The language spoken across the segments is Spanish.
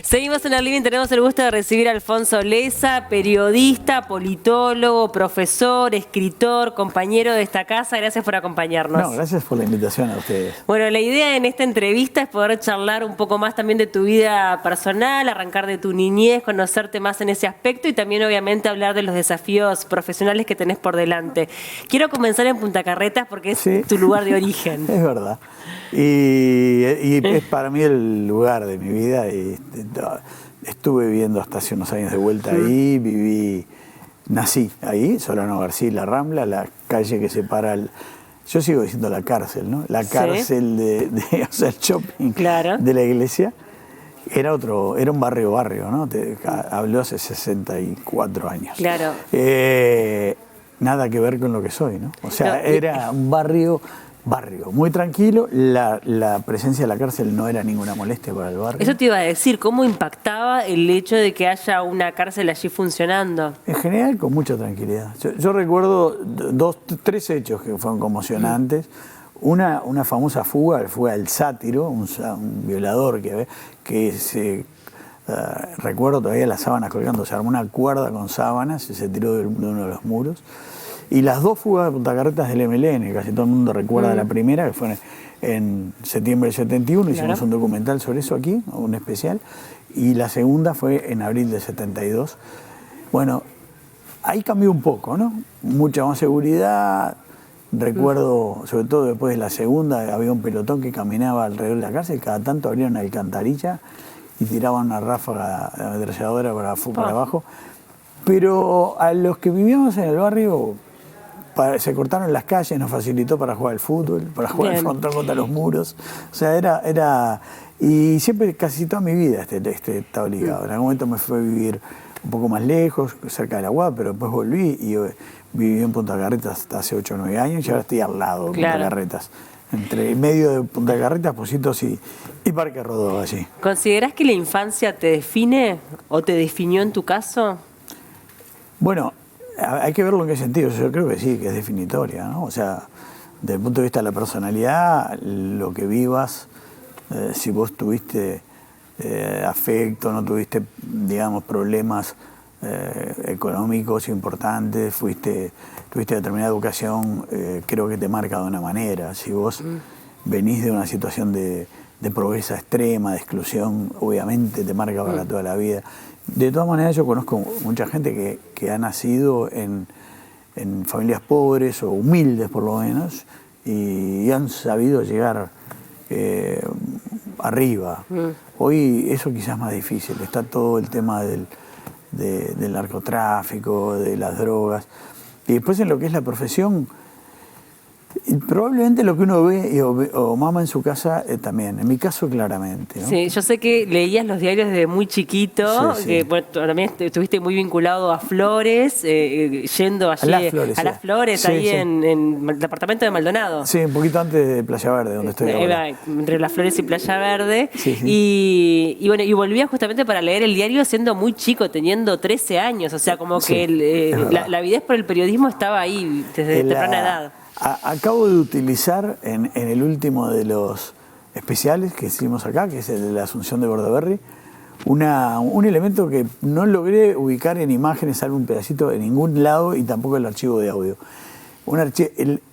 Seguimos en el living, tenemos el gusto de recibir a Alfonso Leza, periodista, politólogo, profesor, escritor, compañero de esta casa. Gracias por acompañarnos. No, gracias por la invitación a ustedes. Bueno, la idea en esta entrevista es poder charlar un poco más también de tu vida personal, arrancar de tu niñez, conocerte más en ese aspecto y también obviamente hablar de los desafíos profesionales que tenés por delante. Quiero comenzar en Punta Carretas porque es tu lugar de origen. Es verdad. Y es para mí el lugar de mi vida. Y estuve viviendo hasta hace unos años de vuelta ahí, nací ahí, Solano García, La Rambla, la calle que separa yo sigo diciendo la cárcel, ¿no? La cárcel o sea, el shopping de la iglesia. Era un barrio, ¿no? Habló hace 64 años. Claro. Nada que ver con lo que soy, ¿no? O sea, era un barrio muy tranquilo. La presencia de la cárcel no era ninguna molestia para el barrio. Eso te iba a decir, ¿cómo impactaba el hecho de que haya una cárcel allí funcionando? En general, con mucha tranquilidad. Yo recuerdo tres hechos que fueron conmocionantes. Una famosa fuga del Sátiro, un violador recuerdo todavía las sábanas colgando, se armó una cuerda con sábanas y se tiró de uno de los muros. Y las dos fugas de Punta Carretas del MLN, casi todo el mundo recuerda la primera, que fue en septiembre del 71, hicimos un documental sobre eso aquí, un especial, y la segunda fue en abril del 72. Bueno, ahí cambió un poco, ¿no? Mucha más seguridad. Recuerdo, sobre todo después de la segunda, había un pelotón que caminaba alrededor de la cárcel, cada tanto abrían una alcantarilla y tiraban una ráfaga de ametralladora para abajo. Pero a los que vivíamos en el barrio, se cortaron las calles, nos facilitó para jugar al fútbol, para jugar al frontón contra los muros. O sea, y siempre, casi toda mi vida estaba ligado. En algún momento me fui a vivir un poco más lejos, cerca de la UAP, pero después volví y viví en Punta Carretas hasta hace 8 o 9 años y ahora estoy al lado de Punta Carretas. Entre medio de Punta Carretas, Positos y Parque Rodó, allí. ¿Considerás que la infancia te define o te definió en tu caso? Bueno, hay que verlo en qué sentido. Yo creo que sí, que es definitoria, ¿no? O sea, desde el punto de vista de la personalidad, lo que vivas, si vos tuviste afecto, no tuviste, digamos, problemas económicos importantes, tuviste determinada educación, creo que te marca de una manera. Si vos venís de una situación de pobreza extrema, de exclusión, obviamente te marca para toda la vida. De todas maneras, yo conozco mucha gente que ha nacido en familias pobres o humildes, por lo menos, y han sabido llegar arriba. Hoy eso quizás es más difícil. Está todo el tema del narcotráfico, de las drogas. Y después en lo que es la profesión, probablemente lo que uno ve o mama en su casa también, en mi caso claramente, ¿no? Sí, yo sé que leías los diarios desde muy chiquito, que bueno, también estuviste muy vinculado a Flores, yendo allí a las Flores, ahí en el departamento de Maldonado. Sí, un poquito antes de Playa Verde, donde estoy ahora. Entre Las Flores y Playa Verde. Y bueno, y volvía justamente para leer el diario siendo muy chico, teniendo 13 años, o sea, como que la avidez por el periodismo estaba ahí desde temprana edad. Acabo de utilizar en el último de los especiales que hicimos acá, que es el de la Asunción de Bordaberry, un elemento que no logré ubicar en imágenes, salvo un pedacito de ningún lado y tampoco el archivo de audio.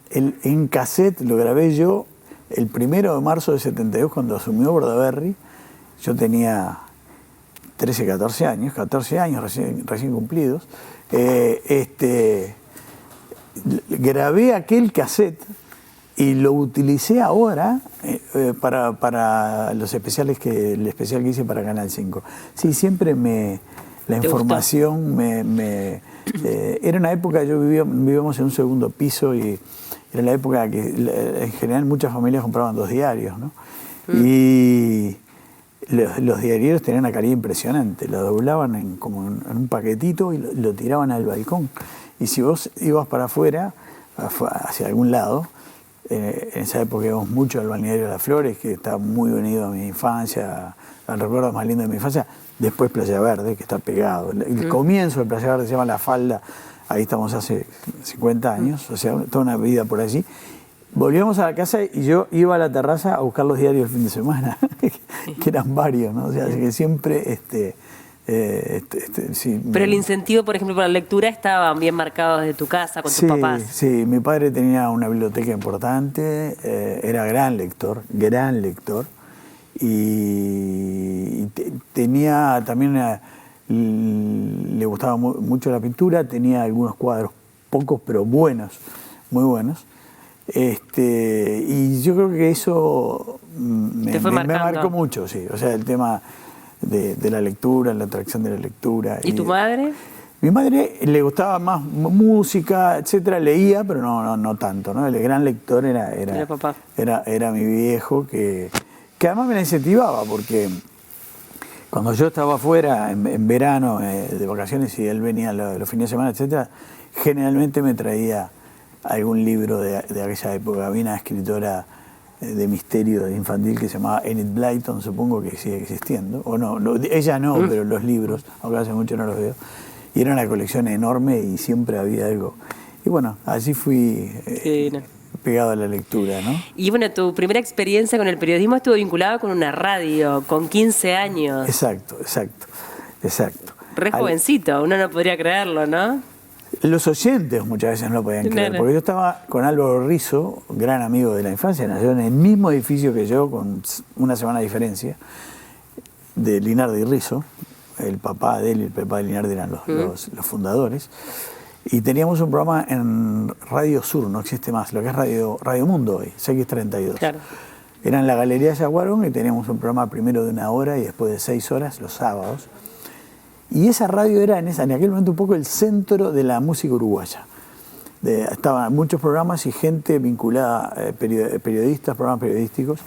En cassette lo grabé yo el 1 de marzo de 72 cuando asumió Bordaberry. Yo tenía 13, 14 años recién cumplidos. Grabé aquel cassette y lo utilicé ahora para los especiales el especial que hice para Canal 5. Sí, siempre la información era una época, vivíamos en un segundo piso y era la época que en general muchas familias compraban 2 diarios, ¿no? Y los diarieros tenían una calidad impresionante, lo doblaban como en un paquetito y lo tiraban al balcón. Y si vos ibas para afuera, hacia algún lado, en esa época íbamos mucho al balneario de Las Flores, que está muy unido a mi infancia, al recuerdo más lindo de mi infancia. Después Playa Verde, que está pegado. El comienzo de Playa Verde se llama La Falda, ahí estamos hace 50 años, o sea, toda una vida por allí. volvíamos a la casa y yo iba a la terraza a buscar los diarios el fin de semana, que eran varios, ¿no? O sea, así que siempre... sí, Pero el incentivo, por ejemplo, para la lectura estaba bien marcado desde tu casa, con tus papás. Sí, mi padre tenía una biblioteca importante, era gran lector, y tenía también le gustaba mucho la pintura, tenía algunos cuadros, pocos pero buenos, muy buenos. Y yo creo que eso me marcó mucho, sí. O sea, el tema de la lectura, la atracción de la lectura. ¿Y tu madre? Mi madre le gustaba más música, etcétera, leía, pero no tanto, ¿no? El gran lector era mi viejo, que además me la incentivaba, porque cuando yo estaba afuera en verano de vacaciones y él venía los fines de semana, etcétera, generalmente me traía algún libro de aquella época. Había una escritora de misterio infantil que se llamaba Enid Blyton, supongo que sigue existiendo, o no, ella no, pero los libros, aunque hace mucho no los veo, y era una colección enorme y siempre había algo. Y bueno, así fui pegado a la lectura, ¿no? Y bueno, tu primera experiencia con el periodismo estuvo vinculada con una radio, con 15 años. Exacto. Re jovencito, uno no podría creerlo, ¿no? Los oyentes muchas veces no lo podían creer, porque yo estaba con Álvaro Rizzo, gran amigo de la infancia, nació en el mismo edificio que yo, con una semana de diferencia, de Linardi y Rizzo. El papá de él y el papá de Linardi eran los fundadores. Y teníamos un programa en Radio Sur, no existe más, lo que es Radio Mundo hoy, CX32. Claro. Era en la Galería Yaguarón y teníamos un programa primero de 1 hora y después de 6 horas, los sábados. Y esa radio era en aquel momento un poco el centro de la música uruguaya. Estaban muchos programas y gente vinculada, periodistas, programas periodísticos.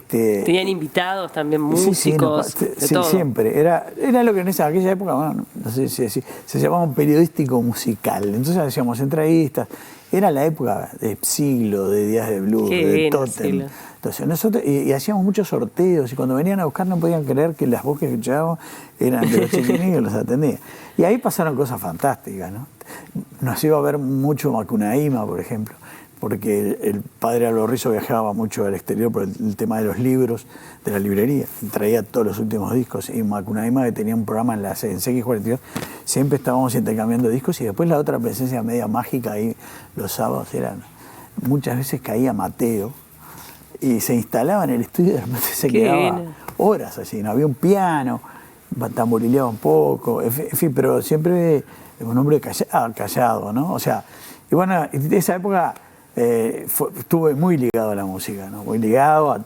Tenían invitados también, músicos, de todo. Siempre. Era lo que en aquella época, bueno, no sé si se llamaba un periodístico musical. Entonces hacíamos entrevistas. Era la época de Siglo, de Días de Blues, de Totem. Entonces nosotros, y hacíamos muchos sorteos, y cuando venían a buscar no podían creer que las voces que escuchábamos eran de los chiquilines que los atendían. Y ahí pasaron cosas fantásticas, ¿no? Nos iba a ver mucho Macunaíma, por ejemplo, porque el padre Álvaro Rizzo viajaba mucho al exterior por el tema de los libros, de la librería, y traía todos los últimos discos. Y Macunaíma, que tenía un programa en CX42, siempre estábamos intercambiando discos, y después la otra presencia media mágica ahí los sábados muchas veces caía Mateo, y se instalaba en el estudio y de repente se quedaba horas así, no había un piano, tamborileaba un poco, en fin, pero siempre un hombre callado, ¿no? O sea, y bueno, en esa época estuve muy ligado a la música, ¿no? Muy ligado a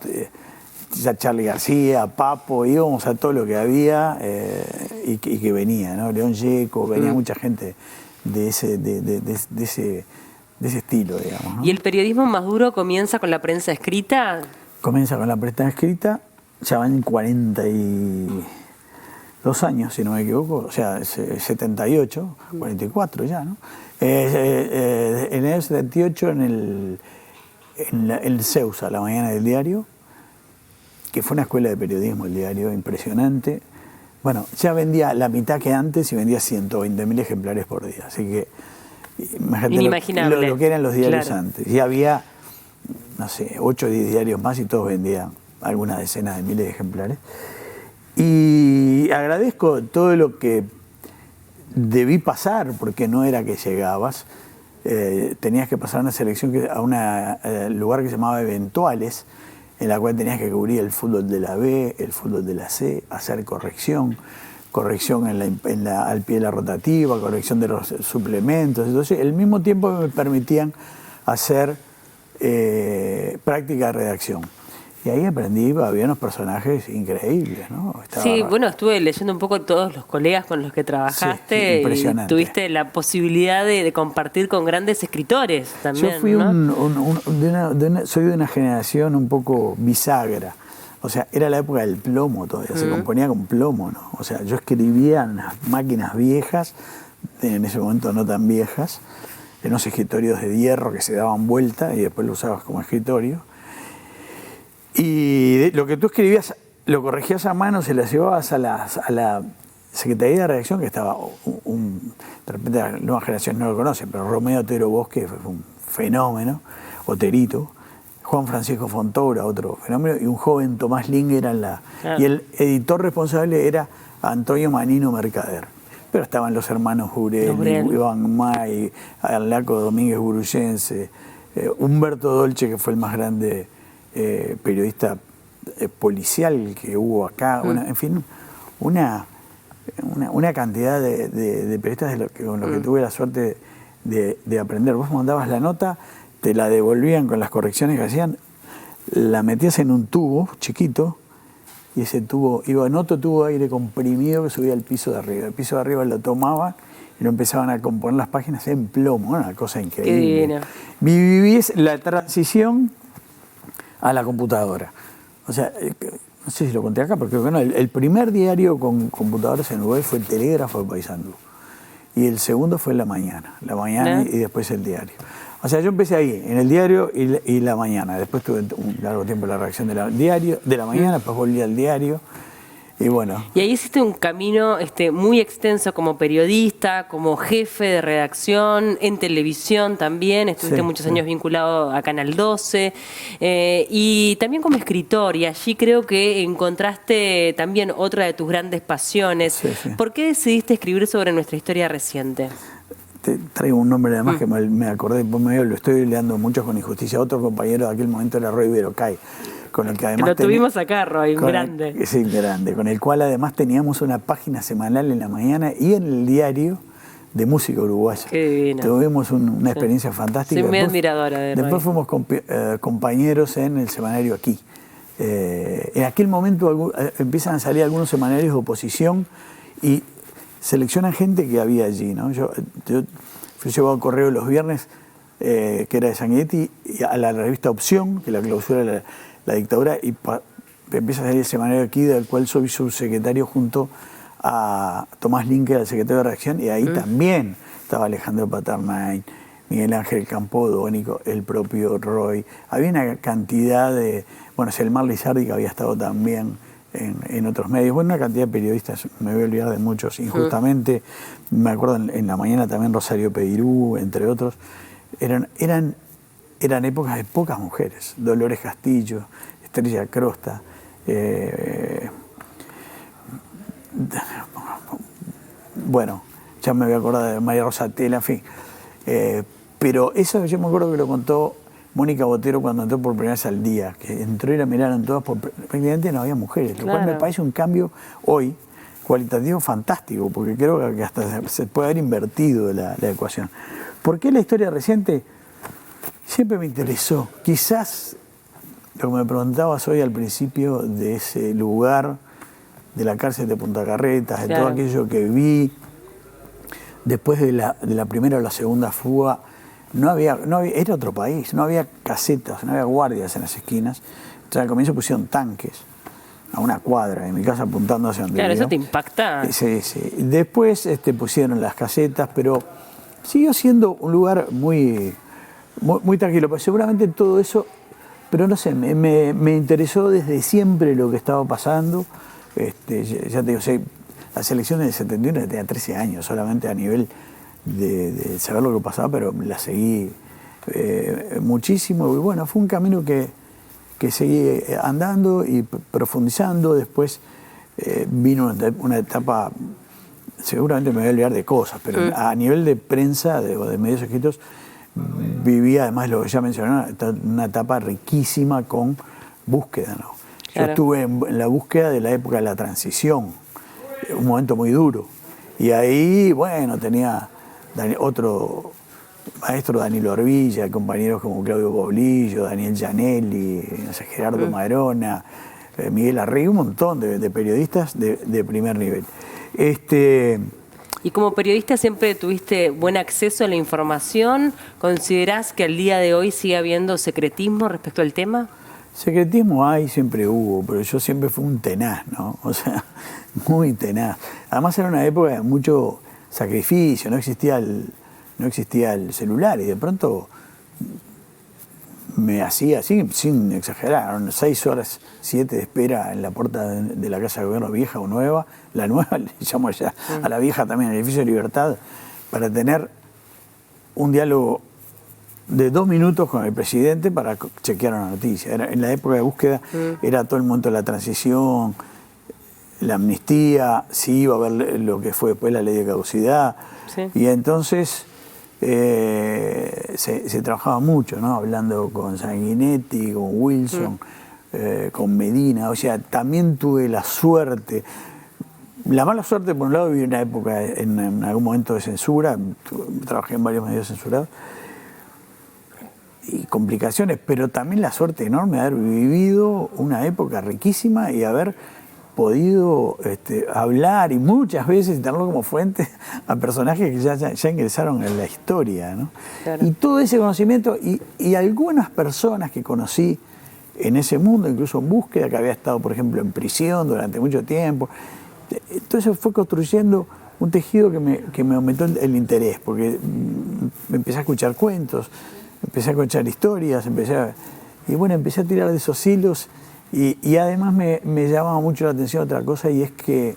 Charly García, a Papo, íbamos a todo lo que había y que venía, ¿no? León Gieco, venía mucha gente de ese estilo, digamos, ¿no? ¿Y el periodismo más duro comienza con la prensa escrita? Comienza con la prensa escrita, ya van 42 años, si no me equivoco, o sea, 78, 44 ya, ¿no? En el 78 en el Ceusa, la mañana del diario, que fue una escuela de periodismo, el diario, impresionante. Bueno, ya vendía la mitad que antes y vendía 120.000 ejemplares por día, así que inimaginable. Lo que eran los diarios claro. antes. Y había, no sé, 8 o 10 diarios más y todos vendían algunas decenas de miles de ejemplares. Y agradezco todo lo que debí pasar, porque no era que llegabas. Tenías que pasar una selección a un lugar que se llamaba Eventuales, en la cual tenías que cubrir el fútbol de la B, el fútbol de la C, hacer corrección al pie de la rotativa, corrección de los suplementos. Entonces, al mismo tiempo me permitían hacer práctica de redacción. Y ahí aprendí, había unos personajes increíbles, ¿no? Sí, bueno, estuve leyendo un poco todos los colegas con los que trabajaste. Sí, impresionante. Y tuviste la posibilidad de compartir con grandes escritores también. Yo fui ¿no? soy de una generación un poco bisagra. O sea, era la época del plomo todavía, se componía con plomo, ¿no? O sea, yo escribía en unas máquinas viejas, en ese momento no tan viejas, en unos escritorios de hierro que se daban vuelta y después lo usabas como escritorio. Y lo que tú escribías, lo corregías a mano, se las llevabas a la Secretaría de Redacción, que estaba de repente la nueva generación no lo conoce, pero Romeo Otero Bosque fue un fenómeno. Oterito, Juan Francisco Fontoura, otro fenómeno, y un joven Tomás Ling era y el editor responsable era Antonio Manino Mercader. Pero estaban los hermanos Jurel, Iván May, Alaco Domínguez Gurullense, Humberto Dolce, que fue el más grande periodista policial que hubo acá, en fin, una cantidad de periodistas con los que tuve la suerte de aprender. Vos mandabas la nota, te la devolvían con las correcciones que hacían, la metías en un tubo chiquito y ese tubo iba en otro tubo de aire comprimido que subía al piso de arriba. El piso de arriba lo tomaban y lo empezaban a componer las páginas en plomo, una cosa increíble. Viví la transición a la computadora. O sea, no sé si lo conté acá, pero creo que no. El primer diario con computadoras en Uruguay fue el Telégrafo de Paysandú. Y el segundo fue La Mañana y después el diario. O sea, yo empecé ahí, en el diario y La Mañana. Después tuve un largo tiempo en la redacción de La Mañana, después volví al diario. Y bueno. Y ahí hiciste un camino muy extenso como periodista, como jefe de redacción, en televisión también, estuviste muchos años vinculado a Canal 12, y también como escritor, y allí creo que encontraste también otra de tus grandes pasiones. ¿Por qué decidiste escribir sobre nuestra historia reciente? Te traigo un nombre además que me acordé, lo estoy leando mucho con Injusticia, otro compañero de aquel momento era Roy Berocay, con el que además... Lo tuvimos acá, Roy, grande. Sí, grande, con el cual además teníamos una página semanal en La Mañana y en el diario de música uruguaya. Qué divino. Tuvimos una experiencia fantástica. Soy muy admiradora de Roy. Después fuimos compañeros en el semanario Aquí. En aquel momento empiezan a salir algunos semanarios de oposición y seleccionan gente que había allí, ¿no? Yo fui llevado al correo los viernes, que era de Sanguinetti, a la revista Opción, que la clausura la dictadura, y empieza a salir el semanario Aquí, del cual soy subsecretario junto a Tomás Ling, que era el secretario de redacción, y ahí también estaba Alejandro Paternay, Miguel Ángel Campodónico, el propio Roy. Había una cantidad de... Bueno, Selmar Lizardi, que había estado también en otros medios. Bueno, una cantidad de periodistas, me voy a olvidar de muchos, injustamente. Me acuerdo en La Mañana también Rosario Peirú, entre otros. Eran épocas de pocas mujeres. Dolores Castillo, Estrella Crosta, bueno, ya me voy a acordar de María Rosa Tela, en fin. Pero eso yo me acuerdo que lo contó Mónica Botero cuando entró por primera vez al Día, que entró y la miraron todas, prácticamente no había mujeres, lo cual me parece un cambio hoy cualitativo fantástico, porque creo que hasta se puede haber invertido la ecuación. ¿Por qué la historia reciente? Siempre me interesó. Quizás lo que me preguntabas hoy al principio de ese lugar, de la cárcel de Punta Carretas, de todo aquello que vi, después de la primera o la segunda fuga, no había, era otro país, no había casetas, no había guardias en las esquinas. Entonces al comienzo pusieron tanques a una cuadra de mi casa apuntando hacia donde Claro, vivía. eso te impacta. Sí. Después pusieron las casetas, pero siguió siendo un lugar muy tranquilo. Pero seguramente todo eso, pero no sé, me interesó desde siempre lo que estaba pasando. Ya te digo, la selección del 71 tenía 13 años, solamente a nivel de saber lo que pasaba, pero la seguí muchísimo. Y bueno, fue un camino que seguí andando y profundizando. Después vino una etapa, seguramente me voy a olvidar de cosas, pero a nivel de prensa o de medios escritos, viví además lo que ya mencionaron, una etapa riquísima con búsqueda, ¿no? Yo estuve en la búsqueda de la época de la transición, un momento muy duro. Y ahí, bueno, tenía otro maestro, Danilo Orvilla, compañeros como Claudio Boblillo, Daniel Gianelli, no sé, Gerardo Madrona, Miguel Arregui, un montón de periodistas de primer nivel. Y como periodista siempre tuviste buen acceso a la información. ¿Considerás que al día de hoy sigue habiendo secretismo respecto al tema? Secretismo siempre hubo, pero yo siempre fui un tenaz, ¿no? O sea, muy tenaz. Además era una época de mucho sacrificio, no existía el celular y de pronto me hacía, sin exagerar, 6 horas, 7 de espera en la puerta de la Casa de Gobierno vieja o nueva. La nueva le llamo ya a la vieja también, el edificio de Libertad, para tener un diálogo de 2 minutos con el presidente para chequear una noticia. En la época de búsqueda era todo el momento de la transición, la amnistía, si iba a haber lo que fue después la ley de caducidad. Sí. Y entonces se trabajaba mucho, ¿no? Hablando con Sanguinetti, con Wilson, con Medina. O sea, también tuve la suerte. La mala suerte, por un lado, viví una época, en algún momento de censura, trabajé en varios medios censurados, y complicaciones, pero también la suerte enorme de haber vivido una época riquísima y haber podido hablar y muchas veces tenerlo como fuente a personajes que ya ingresaron en la historia, ¿no? Claro. Y todo ese conocimiento y algunas personas que conocí en ese mundo, incluso en búsqueda, que había estado, por ejemplo, en prisión durante mucho tiempo. Entonces fue construyendo un tejido que me aumentó el interés, porque me empecé a escuchar cuentos, empecé a escuchar historias, empecé a tirar de esos hilos. Y además me llamaba mucho la atención otra cosa, y es que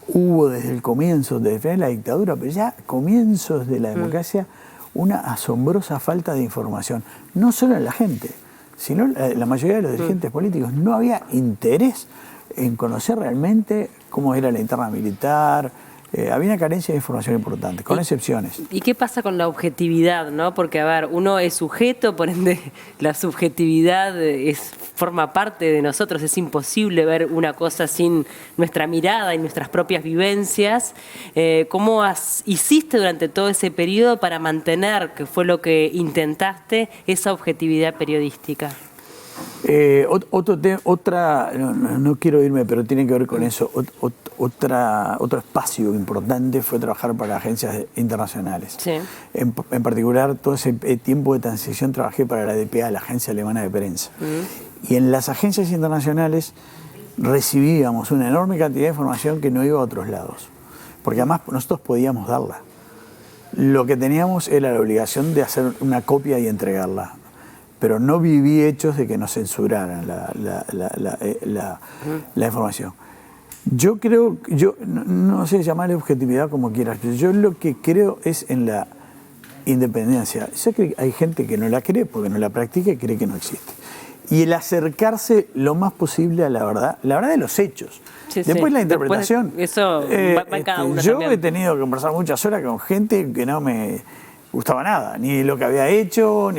hubo desde el comienzo, desde la dictadura, pero ya comienzos de la democracia, una asombrosa falta de información. No solo en la gente, sino en la mayoría de los dirigentes políticos. No había interés en conocer realmente cómo era la interna militar. Había una carencia de información importante, con excepciones. ¿Y qué pasa con la objetividad, no? Porque, a ver, uno es sujeto, por ende la subjetividad forma parte de nosotros. Es imposible ver una cosa sin nuestra mirada y nuestras propias vivencias. ¿Cómo hiciste durante todo ese periodo para mantener, que fue lo que intentaste, esa objetividad periodística? No quiero irme, pero tiene que ver con eso. Otro espacio importante fue trabajar para agencias internacionales. Sí. En particular, todo ese tiempo de transición trabajé para la DPA, la Agencia Alemana de Prensa. Y en las agencias internacionales recibíamos una enorme cantidad de información que no iba a otros lados, porque además nosotros podíamos darla. Lo que teníamos era la obligación de hacer una copia y entregarla, pero no viví hechos de que nos censuraran la información. Yo creo, no sé llamarle objetividad como quieras, yo lo que creo es en la independencia. Sé que hay gente que no la cree porque no la practica y cree que no existe. Y el acercarse lo más posible a la verdad de los hechos. Sí, Después la interpretación. Después, eso va en cada uno yo también. he tenido que conversar muchas horas con gente que no me gustaba nada, ni lo que había hecho,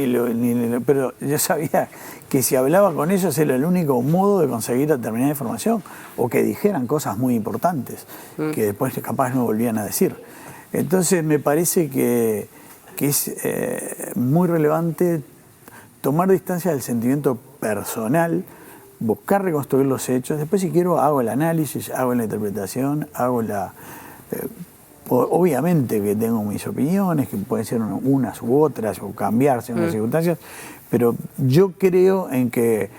pero yo sabía que si hablaba con ellos era el único modo de conseguir determinada información, o que dijeran cosas muy importantes que después capaz no volvían a decir. Entonces me parece que es muy relevante tomar distancia del sentimiento personal, buscar reconstruir los hechos. Después, si quiero, hago el análisis, hago la interpretación, hago obviamente que tengo mis opiniones, que pueden ser unas u otras, o cambiarse en las circunstancias, pero yo creo en que,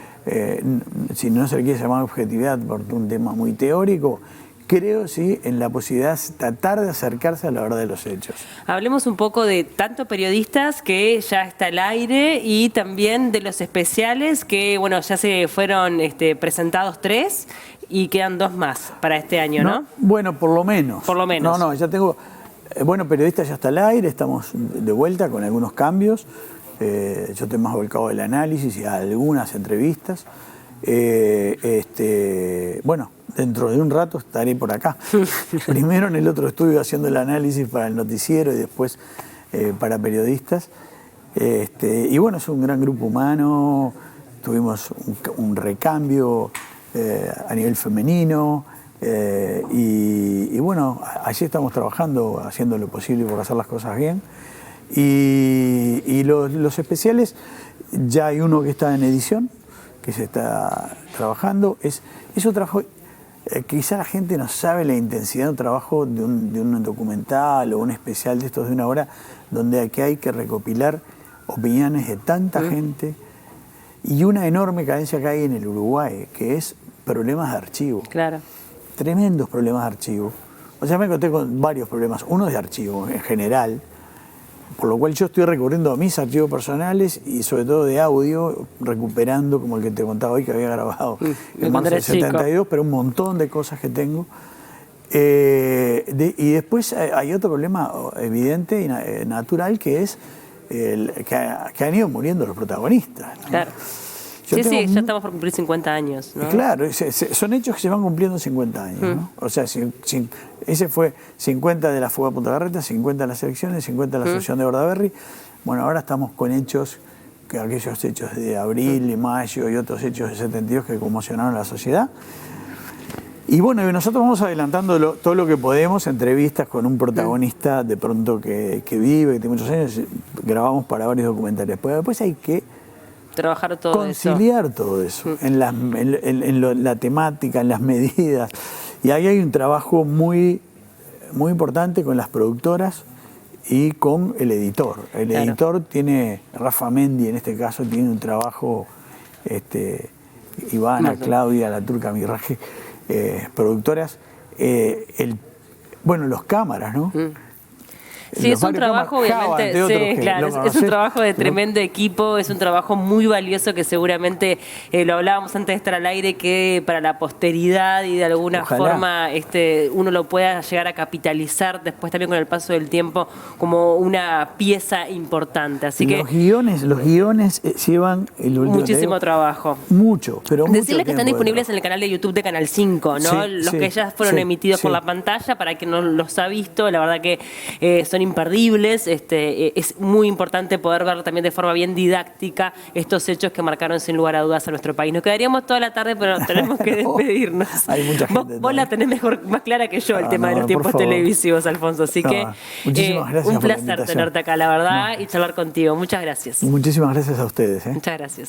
si no se le quiere llamar objetividad por un tema muy teórico, creo sí en la posibilidad de tratar de acercarse a la verdad de los hechos. Hablemos un poco de tanto periodistas, que ya está al aire, y también de los especiales, que bueno, ya se fueron presentados 3 y quedan 2 más para este año, ¿no? Bueno, por lo menos. Por lo menos. No, ya tengo... Bueno, periodistas ya está al aire, estamos de vuelta con algunos cambios. Yo estoy más volcado del análisis y a algunas entrevistas. Bueno, dentro de un rato estaré por acá. Primero en el otro estudio haciendo el análisis para el noticiero y después para periodistas. Y bueno, es un gran grupo humano. Tuvimos un recambio a nivel femenino. Y bueno, allí estamos trabajando, haciendo lo posible por hacer las cosas bien. Y los especiales, ya hay uno que está en edición, que se está trabajando. Es un trabajo, quizá la gente no sabe la intensidad de un trabajo de un documental o un especial de estos de 1 hora, donde aquí hay que recopilar opiniones de tanta gente, y una enorme carencia que hay en el Uruguay, que es problemas de archivo. Claro. Tremendos problemas de archivo. O sea, me encontré con varios problemas. Uno de archivo en general, por lo cual yo estoy recurriendo a mis archivos personales y sobre todo de audio, recuperando, como el que te contaba hoy, que había grabado en marzo del 72, pero un montón de cosas que tengo. Y después hay otro problema evidente y natural, que es que han ido muriendo los protagonistas, ¿no? Claro. Yo Sí, tengo ya estamos por cumplir 50 años, ¿no? Claro, son hechos que se van cumpliendo 50 años, ¿no? O sea, ese fue 50 de la fuga a Punta Carretas, 50 de las elecciones, 50 de la asociación de Bordaberry. Bueno, ahora estamos con hechos, aquellos hechos de abril y mayo y otros hechos de 72 que conmocionaron a la sociedad. Y bueno, nosotros vamos adelantando todo lo que podemos, entrevistas con un protagonista de pronto que vive, que tiene muchos años, grabamos para varios documentales. Pero después hay que trabajar todo conciliar todo eso en la temática, en las medidas. Y ahí hay un trabajo muy, muy importante con las productoras y con el editor. El editor tiene, Rafa Mendi en este caso, tiene un trabajo, Ivana, Claudia, la Turca Mirraje, productoras, los cámaras, ¿no? Sí, es un trabajo, obviamente, sí, claro, es un trabajo de tremendo equipo, es un trabajo muy valioso que seguramente, lo hablábamos antes de estar al aire, que para la posteridad y de alguna forma uno lo pueda llegar a capitalizar después también con el paso del tiempo como una pieza importante. Así que los guiones llevan muchísimo trabajo. Mucho, pero mucho. Decirles que están disponibles en el canal de YouTube de Canal 5, ¿no? Los que ya fueron emitidos por la pantalla, para quien no los ha visto, la verdad que son imperdibles. Es muy importante poder ver también de forma bien didáctica estos hechos que marcaron sin lugar a dudas a nuestro país. Nos quedaríamos toda la tarde, pero tenemos que despedirnos. Hay mucha gente. Vos la tenés más clara que yo, el tema de los tiempos televisivos, Alfonso. Así que gracias un placer tenerte acá, la verdad, y charlar contigo. Muchas gracias. Muchísimas gracias a ustedes. Muchas gracias.